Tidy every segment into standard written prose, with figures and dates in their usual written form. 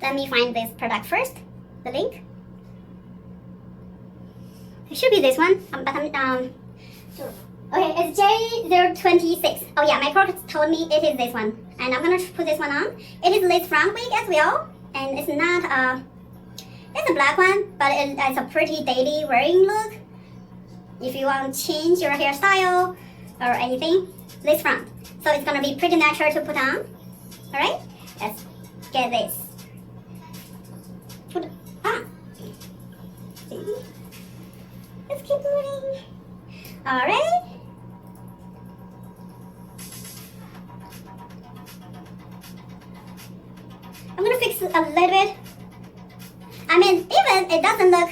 Let me find this product first. The link. It should be this one. But I'm okay, it's J026. Oh yeah, my product told me it is this one. And I'm gonna put this one on. It is lace front wig as well. And it's not, it's a black one, but it's a pretty daily wearing look. If you want to change your hairstyle or anything, lace front. So it's gonna be pretty natural to put on. Alright, let's get this. Put on. See? Let's keep moving. Alright. I'm gonna fix it a little bit. I mean, even it doesn't look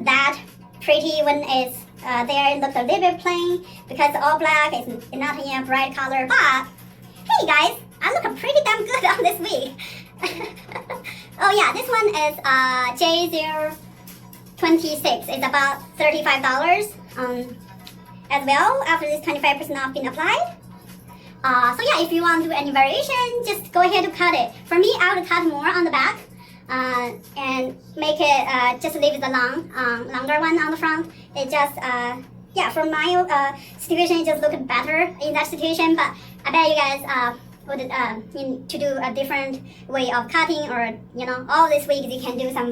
that pretty when it's there. It looks a little bit plain because all black is not in a bright color. But hey guys, I look pretty damn good on this wig. Oh yeah, this one is J026. It's about $35 as well after this 25% off been applied. So yeah, if you want to do any variation, just go ahead and cut it. For me, I would cut more on the back and make it just leave the longer one on the front. It just yeah, from my situation, it just looked better in that situation. But I bet you guys would need to do a different way of cutting, or all these wigs you can do some